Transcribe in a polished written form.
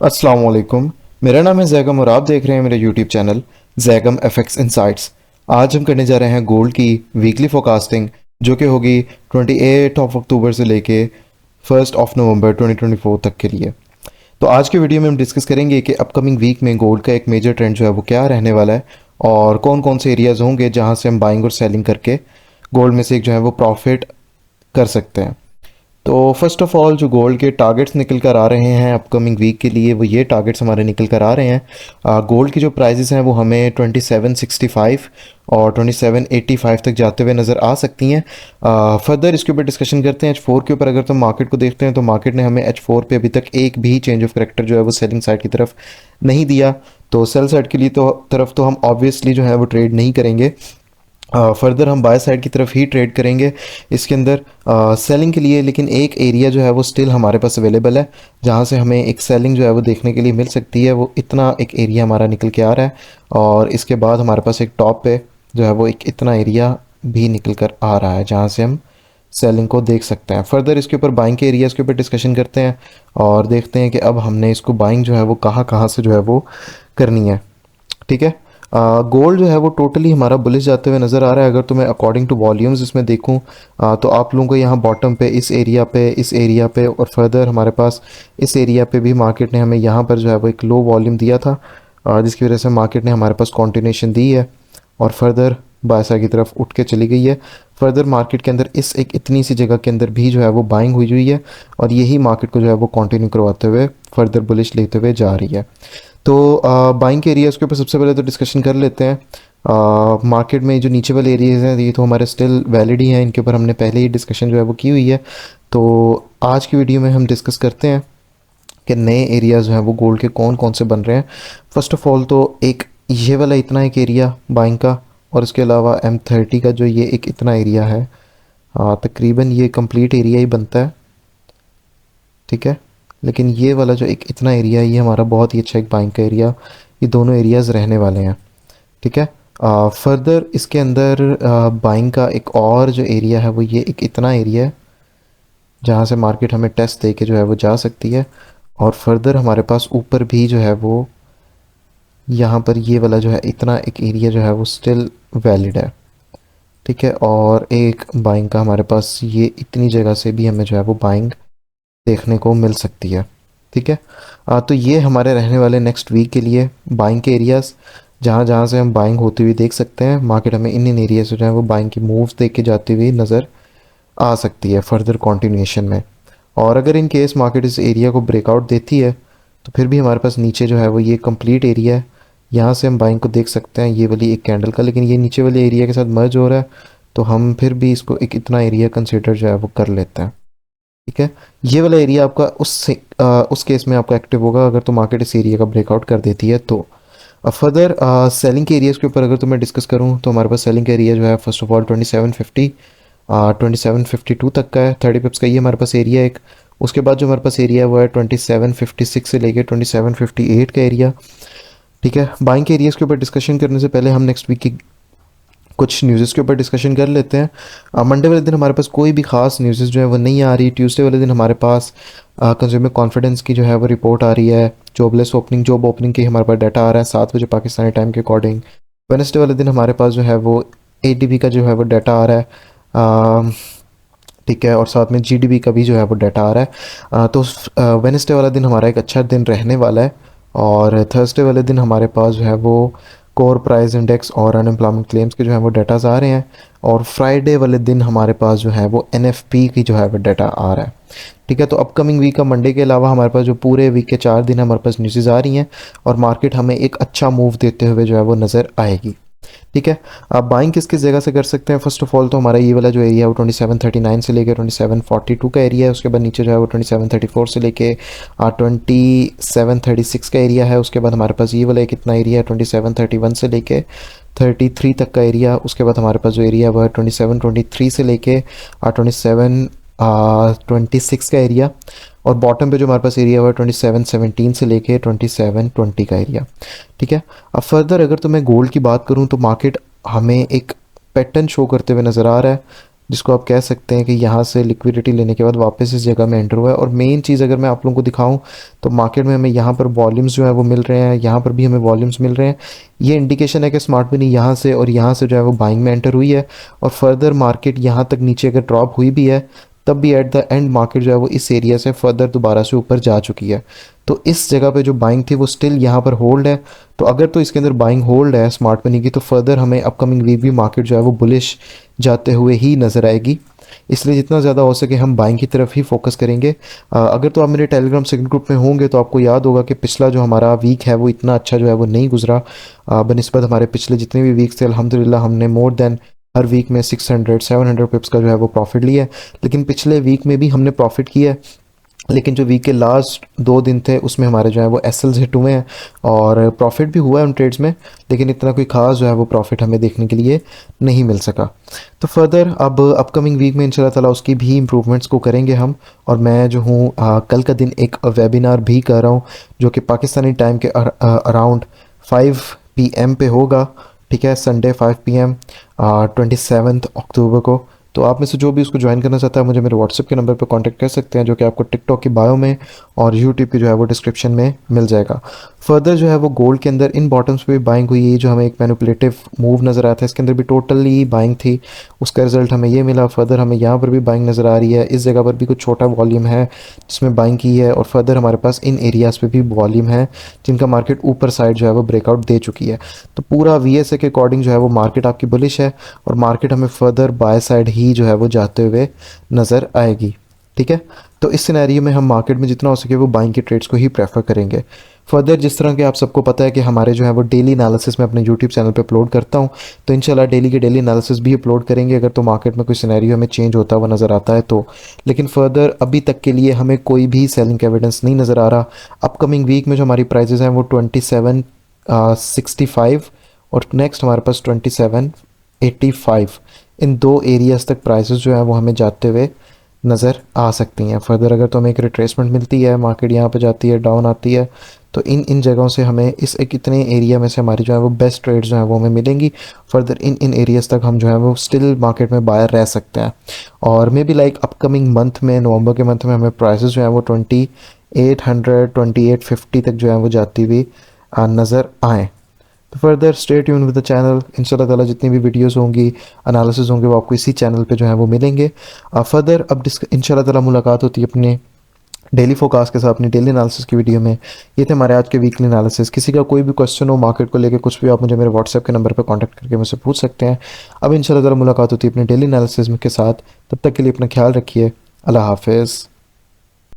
अस्सलाम वालेकुम। मेरा नाम है जैगम और आप देख रहे हैं मेरे YouTube channel Zaigham FX insights. आज हम करने जा रहे हैं गोल्ड की वीकली फोरकास्टिंग, जो कि होगी 28 अक्टूबर से लेके 1 नवंबर 2024 तक के लिए। तो आज के वीडियो में हम डिस्कस करेंगे कि अपकमिंग वीक में गोल्ड का एक मेजर ट्रेंड जो है वो क्या रहने वाला है और कौन कौन से एरियाज़ होंगे जहां से हम बाइंग और सेलिंग करके गोल्ड में से एक जो है वो प्रॉफिट कर सकते हैं। तो फर्स्ट ऑफ ऑल जो गोल्ड के टारगेट्स निकल कर आ रहे हैं अपकमिंग वीक के लिए, वो ये टारगेट्स हमारे निकल कर आ रहे हैं। गोल्ड की जो प्राइसेस हैं वो हमें 2765 और 2785 तक जाते हुए नज़र आ सकती हैं। फर्दर इसके ऊपर डिस्कशन करते हैं H4 के ऊपर। अगर तुम मार्केट को देखते हैं तो मार्केट ने हमें H4 पे अभी तक एक भी चेंज ऑफ करेक्टर जो है वो सेलिंग साइड की तरफ नहीं दिया। तो सेल साइड के लिए तो तरफ तो हम ऑब्वियसली जो है वो ट्रेड नहीं करेंगे। फर्दर हम बाय साइड की तरफ ही ट्रेड करेंगे इसके अंदर सेलिंग के लिए। लेकिन एक एरिया जो है वो स्टिल हमारे पास अवेलेबल है जहाँ से हमें एक सेलिंग जो है वो देखने के लिए मिल सकती है। वो इतना एक एरिया हमारा निकल के आ रहा है और इसके बाद हमारे पास एक टॉप पे जो है वो एक इतना एरिया भी निकल कर आ रहा है जहाँ से हम सेलिंग को देख सकते हैं। फर्दर इसके ऊपर बाइंग के एरियाज़ के ऊपर डिस्कशन करते हैं और देखते हैं कि अब हमने इसको बाइंग जो है वो कहाँ कहाँ से जो है वो करनी है। ठीक है। गोल्ड जो है वो टोटली हमारा बुलिश जाते हुए नज़र आ रहा है। अगर तो मैं अकॉर्डिंग टू वॉल्यूम्स इसमें देखूं तो आप लोगों को यहाँ बॉटम पे इस एरिया पे और फर्दर हमारे पास इस एरिया पे भी मार्केट ने हमें यहाँ पर जो है वो एक लो वॉल्यूम दिया था, जिसकी वजह से मार्केट ने हमारे पास कॉन्टिन्यूशन दी है और फर्दर बायसा की तरफ उठ के चली गई है। फर्दर मार्केट के अंदर इस एक इतनी सी जगह के अंदर भी जो है वो बाइंग हुई है और यही मार्केट को जो है वो कंटिन्यू करवाते हुए फर्दर बुलिश लेते हुए जा रही है। तो बाइंग के एरियाज़ के ऊपर सबसे पहले तो डिस्कशन कर लेते हैं। मार्केट में जो नीचे वाले एरियाज़ हैं ये तो हमारे स्टिल वैलिड ही हैं, इनके ऊपर हमने पहले ही डिस्कशन जो है वो की हुई है। तो आज की वीडियो में हम डिस्कस करते हैं कि नए एरियाज़ जो हैं वो गोल्ड के कौन कौन से बन रहे हैं। फर्स्ट ऑफ ऑल तो एक ये वाला इतना एक एरिया बाइंग का और इसके अलावा M30 का जो ये एक इतना एरिया है, तकरीबन ये कंप्लीट एरिया ही बनता है। ठीक है। लेकिन ये वाला जो एक इतना एरिया है ये हमारा बहुत ही अच्छा एक बाइंग का एरिया, ये दोनों एरियाज़ रहने वाले हैं। ठीक है। फर्दर इसके अंदर बाइंग का एक और जो एरिया है वो ये एक इतना एरिया है जहाँ से मार्केट हमें टेस्ट दे के जो है वो जा सकती है और फर्दर हमारे पास ऊपर भी जो है वो यहाँ पर ये वाला जो है इतना एक एरिया जो है वो स्टिल वैलिड है। ठीक है। और एक बाइंग का हमारे पास ये इतनी जगह से भी हमें जो है वो बाइंग देखने को मिल सकती है। ठीक है। तो ये हमारे रहने वाले नेक्स्ट वीक के लिए बाइंग के एरियाज़ जहाँ जहाँ से हम बाइंग होती हुई देख सकते हैं। मार्केट हमें इन एरिया से जो है वो बाइंग की मूव्स देख के जाती हुई नज़र आ सकती है फर्दर कंटिन्यूएशन में। और अगर इन केस मार्केट इस एरिया को ब्रेकआउट देती है तो फिर भी हमारे पास नीचे जो है वो ये कंप्लीट एरिया है, यहाँ से हम बाइंग को देख सकते हैं ये वाली एक कैंडल का। लेकिन ये नीचे वाले एरिया के साथ मर्ज हो रहा है तो हम फिर भी इसको एक इतना एरिया कंसिडर जो है वो कर लेते हैं। ठीक है। ये वाला एरिया आपका उस केस में आपका एक्टिव होगा अगर तो मार्केट इस एरिया का ब्रेकआउट कर देती है। तो फर्दर सेलिंग के एरियाज़ के ऊपर अगर तो मैं डिस्कस करूँ तो हमारे पास सेलिंग का एरिया जो है फर्स्ट ऑफ ऑल 2750 2752 तक का है। 30 पिप्स का ये हमारे पास एरिया एक। उसके बाद जो हमारे पास एरिया है वो है 2756 से लेके 2758 का एरिया। ठीक है। बाइंग के एरियाज़ के ऊपर डिस्कशन करने से पहले हम नेक्स्ट वीक की कुछ न्यूज़ के ऊपर डिस्कशन कर लेते हैं। मंडे वाले दिन हमारे पास कोई भी ख़ास न्यूज़ जो है वो नहीं आ रही। ट्यूसडे वाले दिन हमारे पास कंज्यूमर कॉन्फिडेंस की जो है वो रिपोर्ट आ रही है। जॉब ओपनिंग की हमारे पास डाटा आ रहा है 7 बजे पाकिस्तानी टाइम के अकॉर्डिंग। वेडनेसडे वाले दिन हमारे पास जो है वो ADP का जो है वो डाटा आ रहा है। ठीक है। और साथ में GDP का भी जो है वो डाटा आ रहा है। तो वेडनेसडे वाला दिन हमारा एक अच्छा दिन रहने वाला है और थर्सडे वाले दिन हमारे पास जो है वो कोर प्राइस इंडेक्स और अनएम्प्लॉयमेंट क्लेम्स के जो है वो डाटाज आ रहे हैं। और फ्राइडे वाले दिन हमारे पास जो है वो NFP की जो है वो डाटा आ रहा है। ठीक है। तो अपकमिंग वीक का मंडे के अलावा हमारे पास जो पूरे वीक के 4 दिन हमारे पास न्यूज़ आ रही हैं और मार्केट हमें एक अच्छा मूव देते हुए जो है वो नज़र आएगी। ठीक है। आप बाइंग किस किस जगह से कर सकते हैं। फर्स्ट ऑफ ऑल तो हमारा ये वाला जो एरिया है वो 2739 से लेकर 2742 का एरिया है। उसके बाद नीचे जो है वो 2734 से लेके 2736 का एरिया है। उसके बाद हमारे पास ये वाला एक कितना एरिया है 2731 से लेके 33 तक का एरिया। उसके बाद हमारे पास जो एरिया है वो है 2723 से लेके 2726 का एरिया। और बॉटम पे जो हमारे पास एरिया हुआ है 2717 से लेके 2720 का एरिया। ठीक है। अब फर्दर अगर तो मैं गोल्ड की बात करूं तो मार्केट हमें एक पैटर्न शो करते हुए नज़र आ रहा है जिसको आप कह सकते हैं कि यहाँ से लिक्विडिटी लेने के बाद वापस इस जगह में एंटर हुआ है। और मेन चीज़ अगर मैं आप लोगों को दिखाऊं तो मार्केट में हमें यहाँ पर वॉल्यूम्स जो है वो मिल रहे हैं, यहाँ पर भी हमें वॉल्यूम्स मिल रहे हैं। ये इंडिकेशन है कि स्मार्ट मनी यहाँ से और यहाँ से जो है वो बाइंग में एंटर हुई है, और फर्दर मार्केट यहाँ तक नीचे अगर ड्रॉप हुई भी है तब भी एट द एंड मार्केट जो है वो इस एरिया से फर्दर दोबारा से ऊपर जा चुकी है। तो इस जगह पे जो बाइंग थी वो स्टिल यहाँ पर होल्ड है। तो अगर तो इसके अंदर बाइंग होल्ड है स्मार्ट मनी की, तो फर्दर हमें अपकमिंग वीक भी मार्केट जो है वो बुलिश जाते हुए ही नज़र आएगी। इसलिए जितना ज़्यादा हो सके हम बाइंग की तरफ ही फोकस करेंगे। अगर तो आप मेरे टेलीग्राम सेकंड ग्रुप में होंगे तो आपको याद होगा कि पिछला जो हमारा वीक है वो इतना अच्छा जो है वो नहीं गुजरा। बनिस्बत हमारे पिछले जितने भी वीक्स थे अल्हम्दुलिल्लाह हमने मोर देन हर वीक में 600-700 पिप्स का जो है वो प्रॉफिट लिया है। लेकिन पिछले वीक में भी हमने प्रॉफिट किया है, लेकिन जो वीक के लास्ट 2 दिन थे उसमें हमारे जो है वो एसएल्स हिट हुए हैं और प्रॉफिट भी हुआ है उन ट्रेड्स में, लेकिन इतना कोई ख़ास जो है वो प्रॉफिट हमें देखने के लिए नहीं मिल सका। तो फर्दर अब अपकमिंग वीक में इंशाल्लाह ताला उसकी भी इम्प्रूवमेंट्स को करेंगे हम। और मैं जो हूँ कल का दिन एक वेबिनार भी कर रहा हूँ जो कि पाकिस्तानी टाइम के अराउंड 5 PM पे होगा। ठीक है, संडे 5 PM 27 अक्टूबर को। तो आप में से जो भी उसको ज्वाइन करना चाहता है मुझे मेरे व्हाट्सएप के नंबर पर कांटेक्ट कर सकते हैं, जो कि आपको टिकटॉक की बायो में और यूट्यूब की जो है वो डिस्क्रिप्शन में मिल जाएगा। फर्दर जो है वो गोल्ड के अंदर इन बॉटम्स पे भी बाइंग हुई है, जो हमें एक मैनिपुलेटिव मूव नज़र आया था इसके अंदर भी टोटली बाइंग थी, उसका रिजल्ट हमें ये मिला। फर्दर हमें यहाँ पर भी बाइंग नज़र आ रही है, इस जगह पर भी कुछ छोटा वॉल्यूम है जिसमें बाइंग की है, और फर्दर हमारे पास इन एरियाज़ पे भी वॉल्यूम है जिनका मार्केट ऊपर साइड जो है वो ब्रेकआउट दे चुकी है। तो पूरा वीएसए के अकॉर्डिंग जो है वो मार्केट आपकी बुलिश है, और मार्केट हमें फर्दर बाय साइड ही जो है वो जाते हुए नज़र आएगी। ठीक है, तो इस सिनेरियो में हम मार्केट में जितना हो सके वो बाइंग के ट्रेड्स को ही प्रेफर करेंगे। फर्दर जिस तरह के आप सबको पता है कि हमारे जो है वो डेली एनालिसिस मैं अपने यूट्यूब चैनल पे अपलोड करता हूँ, तो इंशाल्लाह डेली के डेली एनालिसिस भी अपलोड करेंगे अगर तो मार्केट में कोई सिनेरियो हमें चेंज होता हुआ नज़र आता है तो। लेकिन फर्दर अभी तक के लिए हमें कोई भी सेलिंग एविडेंस नहीं नज़र आ रहा। अपकमिंग वीक में जो हमारी प्राइजेज़ हैं वो 2765 और नेक्स्ट हमारे पास 2785, इन दो एरियाज़ तक प्राइसेस जो है वो हमें जाते हुए नज़र आ सकती हैं। फर्दर अगर तो हमें एक रिट्रेसमेंट मिलती है, मार्केट यहाँ पे जाती है, डाउन आती है, तो इन इन जगहों से हमें इस एक इतने एरिया में से हमारी जो है वो बेस्ट ट्रेड्स जो है वो हमें मिलेंगी। फर्दर इन इन एरियाज़ तक हम जो है वो स्टिल मार्केट में बायर रह सकते हैं। और may be like upcoming month में, नवंबर के मंथ में हमें प्राइसेस जो है वो 2800 2850 तक जो है वो जाती हुई नज़र आएँ। तो further stay tune with the channel. इंशाल्लाह ताला जितनी भी वीडियोस होंगी, एनालिसिस होंगे, वो आपको इसी चैनल पे जो है वो मिलेंगे। फर्दर अब इंशाल्लाह ताला मुलाकात होती है अपने डेली फोकास्ट के साथ, अपनी डेली एनालिसिस की वीडियो में। ये थे हमारे आज के वीकली एनालिसिस। किसी का कोई भी क्वेश्चन हो मार्केट को लेकर कुछ भी, आप मुझे मेरे व्हाट्सएप के नंबर पर कॉन्टैक्ट करके मुझसे पूछ सकते हैं। अब इंशाल्लाह ताला मुलाकात होती है अपने डेली एनालिसिस के साथ। तब तक के लिए अपना ख्याल रखिए। अल्लाह हाफिज़।